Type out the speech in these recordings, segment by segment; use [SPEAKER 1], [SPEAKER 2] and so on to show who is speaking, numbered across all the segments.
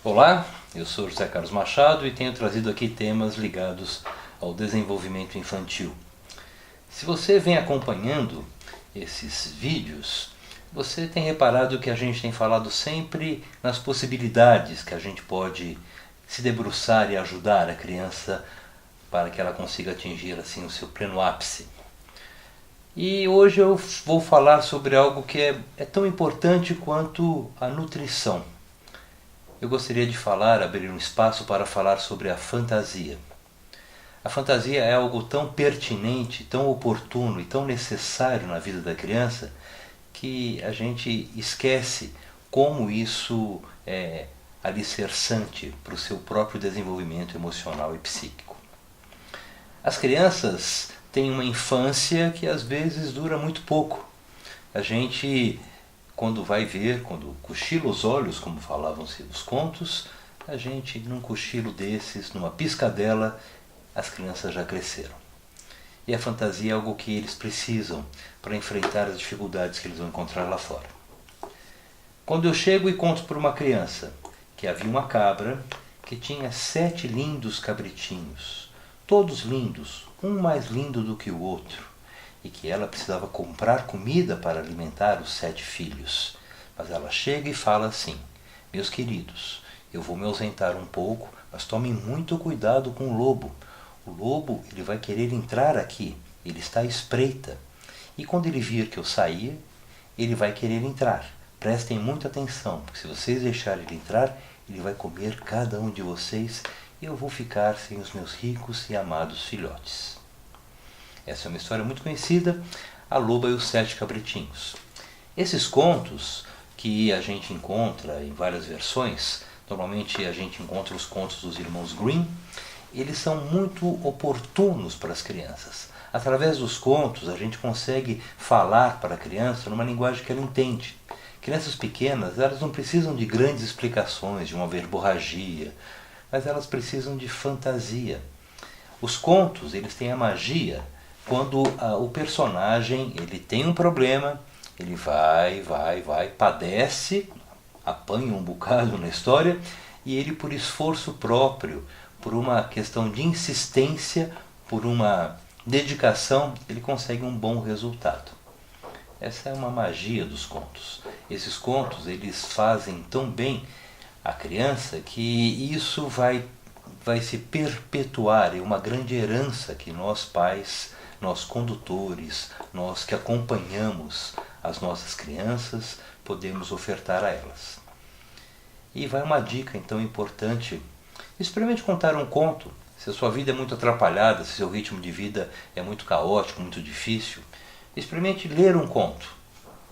[SPEAKER 1] Olá, eu sou José Carlos Machado e tenho trazido aqui temas ligados ao desenvolvimento infantil. Se você vem acompanhando esses vídeos, você tem reparado que a gente tem falado sempre nas possibilidades que a gente pode se debruçar e ajudar a criança para que ela consiga atingir assim o seu pleno ápice. E hoje eu vou falar sobre algo que é tão importante quanto a nutrição. Eu gostaria de abrir um espaço para falar sobre a fantasia. A fantasia é algo tão pertinente, tão oportuno e tão necessário na vida da criança que a gente esquece como isso é alicerçante para o seu próprio desenvolvimento emocional e psíquico. As crianças têm uma infância que às vezes dura muito pouco. A gente, quando cochila os olhos, como falavam-se nos contos, a gente, num cochilo desses, numa piscadela, as crianças já cresceram. E a fantasia é algo que eles precisam para enfrentar as dificuldades que eles vão encontrar lá fora. Quando eu chego e conto para uma criança que havia uma cabra que tinha 7 lindos cabritinhos, todos lindos, um mais lindo do que o outro, e que ela precisava comprar comida para alimentar os 7 filhos. Mas ela chega e fala assim: meus queridos, eu vou me ausentar um pouco, mas tomem muito cuidado com o lobo. O lobo, ele vai querer entrar aqui, ele está à espreita. E quando ele vir que eu sair, ele vai querer entrar. Prestem muita atenção, porque se vocês deixarem ele entrar, ele vai comer cada um de vocês e eu vou ficar sem os meus ricos e amados filhotes. Essa é uma história muito conhecida, A Loba e os 7 Cabritinhos. Esses contos que a gente encontra em várias versões, normalmente a gente encontra os contos dos irmãos Grimm, eles são muito oportunos para as crianças. Através dos contos a gente consegue falar para a criança numa linguagem que ela entende. Crianças pequenas, elas não precisam de grandes explicações, de uma verborragia, mas elas precisam de fantasia. Os contos, eles têm a magia quando o personagem ele tem um problema, ele vai, padece, apanha um bocado na história, e ele, por esforço próprio, por uma questão de insistência, por uma dedicação, ele consegue um bom resultado. Essa é uma magia dos contos. Esses contos, eles fazem tão bem a criança que isso vai se perpetuar, é uma grande herança que nós pais, nós condutores, nós que acompanhamos as nossas crianças, podemos ofertar a elas. E vai uma dica então importante: experimente contar um conto. Se a sua vida é muito atrapalhada, se seu ritmo de vida é muito caótico, muito difícil, experimente ler um conto.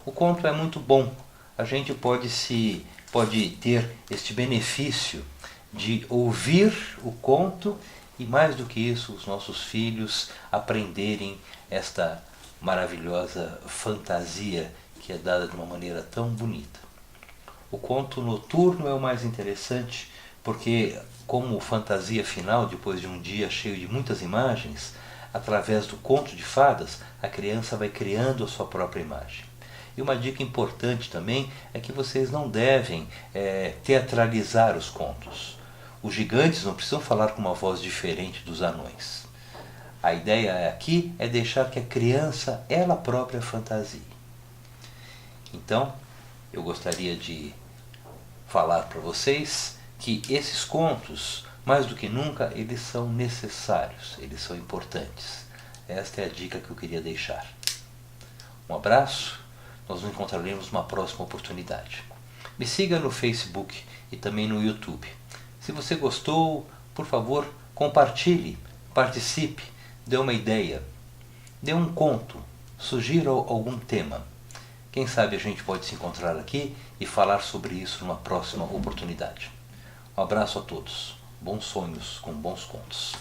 [SPEAKER 1] O conto é muito bom. A gente pode ter este benefício de ouvir o conto e, mais do que isso, os nossos filhos aprenderem esta maravilhosa fantasia que é dada de uma maneira tão bonita. O conto noturno é o mais interessante porque, como fantasia final, depois de um dia cheio de muitas imagens, através do conto de fadas, a criança vai criando a sua própria imagem. E uma dica importante também é que vocês não devem teatralizar os contos. Os gigantes não precisam falar com uma voz diferente dos anões. A ideia aqui é deixar que a criança, ela própria, fantasie. Então, eu gostaria de falar para vocês que esses contos, mais do que nunca, eles são necessários, eles são importantes. Esta é a dica que eu queria deixar. Um abraço, nós nos encontraremos numa próxima oportunidade. Me siga no Facebook e também no YouTube. Se você gostou, por favor, compartilhe, participe, dê uma ideia, dê um conto, sugira algum tema. Quem sabe a gente pode se encontrar aqui e falar sobre isso numa próxima oportunidade. Um abraço a todos. Bons sonhos com bons contos.